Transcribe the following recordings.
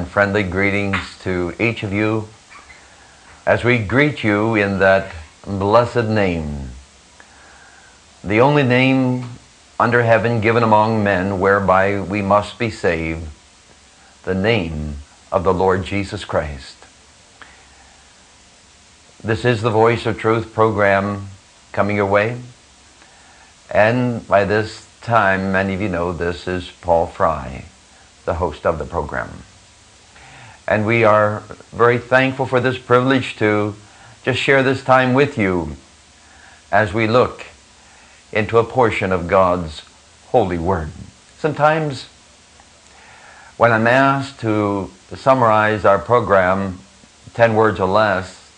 and friendly greetings to each of you as we greet you in that blessed name, the only name under heaven given among men whereby we must be saved, the name of the Lord Jesus Christ. This is the Voice of Truth program coming your way. And by this time, many of you know this is Paul Fry, the host of the program. And we are very thankful for this privilege to just share this time with you as we look into a portion of God's holy word. Sometimes when I'm asked to summarize our program, 10 words or less,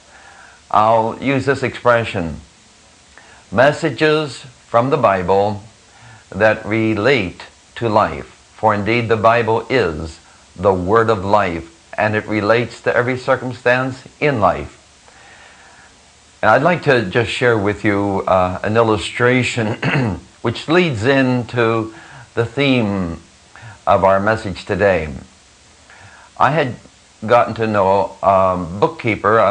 I'll use this expression: messages from the Bible that relate to life. For indeed the Bible is the word of life, and it relates to every circumstance in life. And I'd like to just share with you an illustration which leads into the theme of our message today. I had gotten to know a bookkeeper,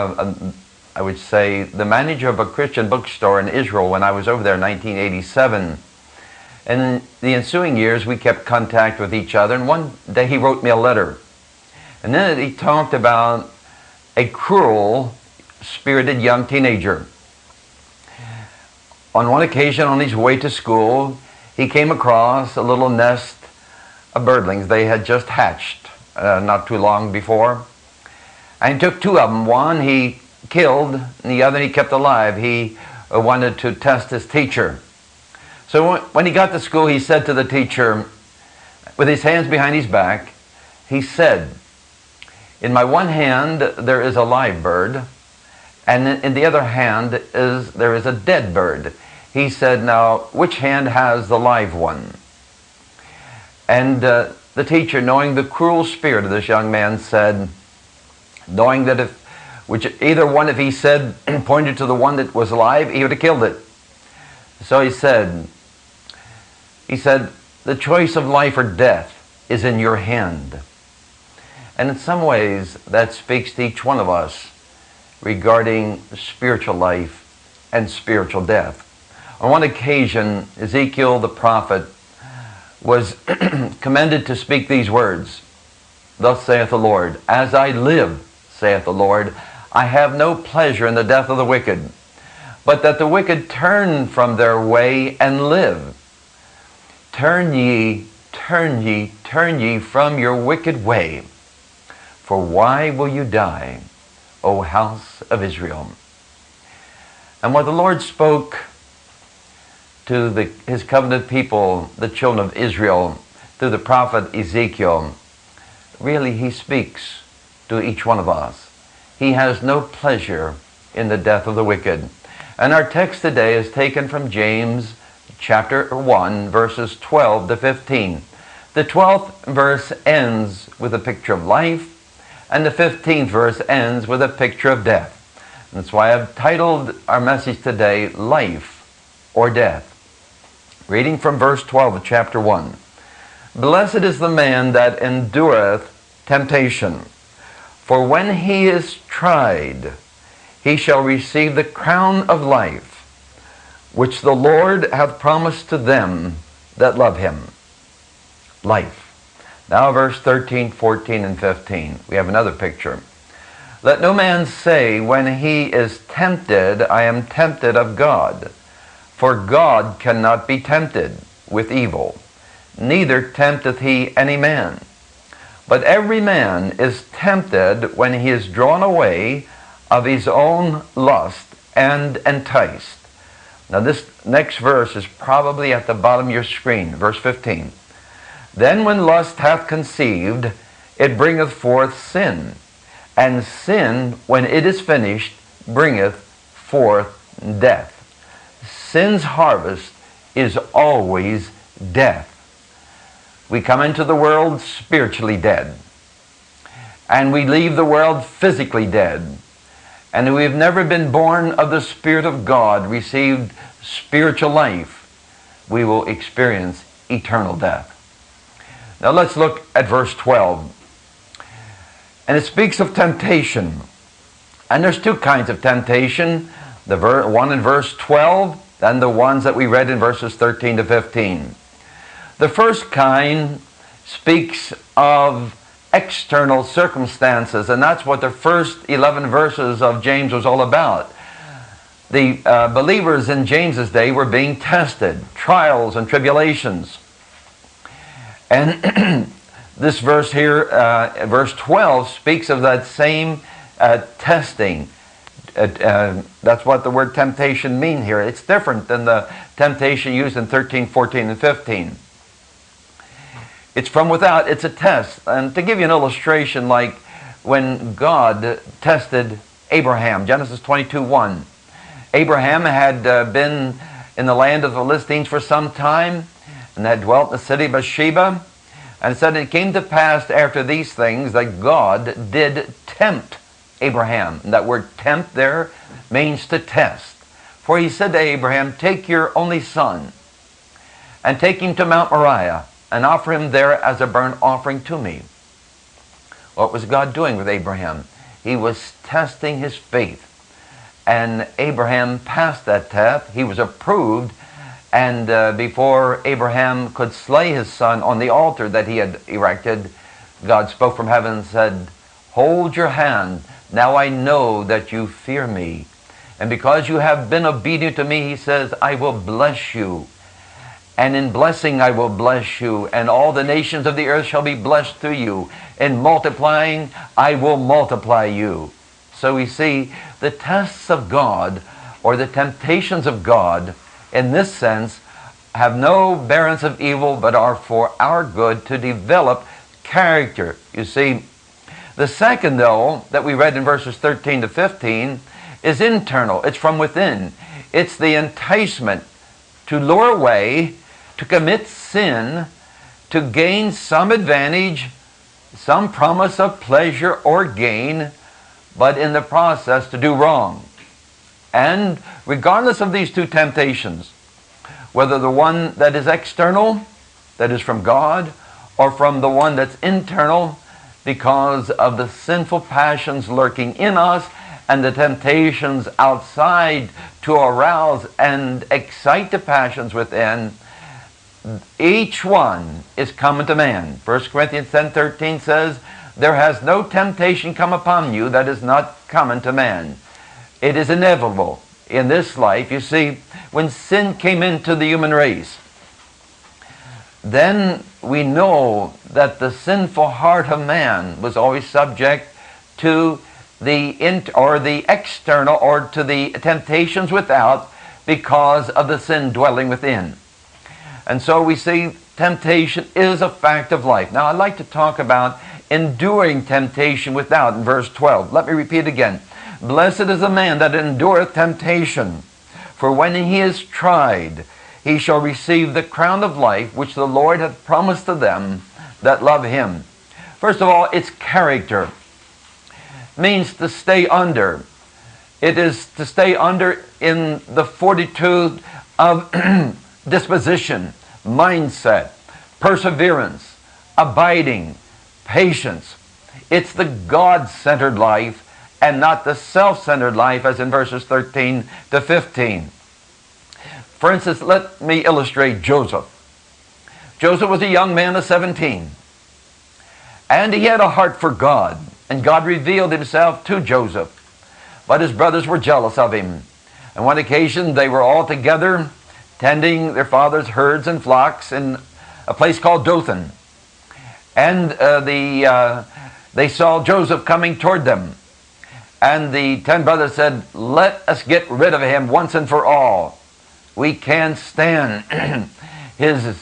I would say the manager of a Christian bookstore in Israel when I was over there in 1987. And in the ensuing years, we kept contact with each other. And one day he wrote me a letter. And then he talked about a cruel, spirited young teenager. On one occasion, on his way to school, he came across a little nest of birdlings. They had just hatched not too long before. And he took two of them. One he killed, and the other he kept alive. He wanted to test his teacher. So when he got to school, he said to the teacher, with his hands behind his back, he said, "In my one hand there is a live bird, and in the other hand there is a dead bird." He said, "Now, which hand has the live one?" And the teacher, knowing the cruel spirit of this young man, said, knowing that if he said, pointed to the one that was alive, he would have killed it. So he said, "The choice of life or death is in your hand." And in some ways, that speaks to each one of us regarding spiritual life and spiritual death. On one occasion, Ezekiel the prophet was commended to speak these words: "Thus saith the Lord, as I live, saith the Lord, I have no pleasure in the death of the wicked, but that the wicked turn from their way and live. Turn ye from your wicked way. For why will you die, O house of Israel?" And what the Lord spoke to his covenant people, the children of Israel, through the prophet Ezekiel, really he speaks to each one of us. He has no pleasure in the death of the wicked. And our text today is taken from James chapter 1, verses 12 to 15. The 12th verse ends with a picture of life, and the 15th verse ends with a picture of death. And that's why I've titled our message today, Life or Death. Reading from verse 12 of chapter 1. "Blessed is the man that endureth temptation, for when he is tried, he shall receive the crown of life, which the Lord hath promised to them that love him." Life. Now verse 13, 14, and 15. We have another picture. "Let no man say when he is tempted, I am tempted of God. For God cannot be tempted with evil, neither tempteth he any man. But every man is tempted when he is drawn away of his own lust and enticed." Now this next verse is probably at the bottom of your screen, verse 15. "Then when lust hath conceived, it bringeth forth sin. And sin, when it is finished, bringeth forth death." Sin's harvest is always death. We come into the world spiritually dead, and we leave the world physically dead. And we have never been born of the Spirit of God, received spiritual life, we will experience eternal death. Now let's look at verse 12. And it speaks of temptation. And there's two kinds of temptation. The one in verse 12 and the ones that we read in verses 13 to 15. The first kind speaks of external circumstances, and that's what the first 11 verses of James was all about. The believers in James's day were being tested, trials and tribulations. And this verse here, verse 12, speaks of that same testing. That's what the word temptation means here. It's different than the temptation used in 13, 14, and 15. It's from without. It's a test. And to give you an illustration, like when God tested Abraham, Genesis 22:1. Abraham had been in the land of the Philistines for some time and had dwelt in the city of Bathsheba. And it said it came to pass after these things that God did tempt Abraham. And that word tempt there means to test. For he said to Abraham, take your only son and take him to Mount Moriah and offer him there as a burnt offering to me. What was God doing with Abraham? He was testing his faith. And Abraham passed that test. He was approved. And before Abraham could slay his son on the altar that he had erected, God spoke from heaven and said, hold your hand. Now I know that you fear me. And because you have been obedient to me, he says, I will bless you. And in blessing I will bless you. And all the nations of the earth shall be blessed through you. In multiplying I will multiply you. So we see the tests of God, or the temptations of God, in this sense, have no bearance of evil, but are for our good to develop character. You see, the second, though, that we read in verses 13 to 15, is internal. It's from within. It's the enticement to lure away, to commit sin, to gain some advantage, some promise of pleasure or gain, but in the process to do wrong. And regardless of these two temptations, whether the one that is external, that is from God, or from the one that's internal, because of the sinful passions lurking in us and the temptations outside to arouse and excite the passions within, each one is common to man. 1 Corinthians 10:13 says, there has no temptation come upon you that is not common to man. It is inevitable in this life. You see, when sin came into the human race, then we know that the sinful heart of man was always subject to the external, or to the temptations without, because of the sin dwelling within. And so we see temptation is a fact of life. Now I'd like to talk about enduring temptation without in verse 12. Let me repeat again. Blessed is the man that endureth temptation, for when he is tried, he shall receive the crown of life, which the Lord hath promised to them that love him. First of all, it's character. It means to stay under. It is to stay under in the fortitude of disposition, mindset, perseverance, abiding, patience. It's the God-centered life and not the self-centered life, as in verses 13 to 15. For instance, let me illustrate Joseph. Joseph was a young man of 17. And he had a heart for God. And God revealed himself to Joseph. But his brothers were jealous of him. On one occasion, they were all together tending their father's herds and flocks in a place called Dothan. And they saw Joseph coming toward them. And the 10 brothers said, let us get rid of him once and for all. We can't stand his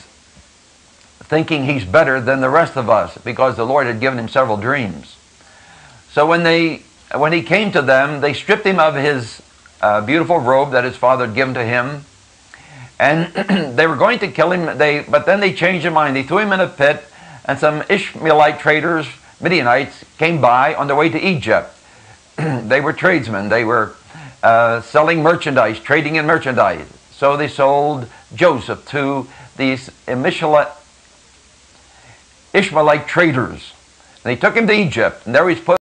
thinking he's better than the rest of us, because the Lord had given him several dreams. So when he came to them, they stripped him of his beautiful robe that his father had given to him. And they were going to kill him, but then they changed their mind. They threw him in a pit, and some Ishmaelite traders, Midianites, came by on their way to Egypt. They were tradesmen. They were selling merchandise, trading in merchandise. So they sold Joseph to these Ishmaelite traders. And they took him to Egypt, and there he's put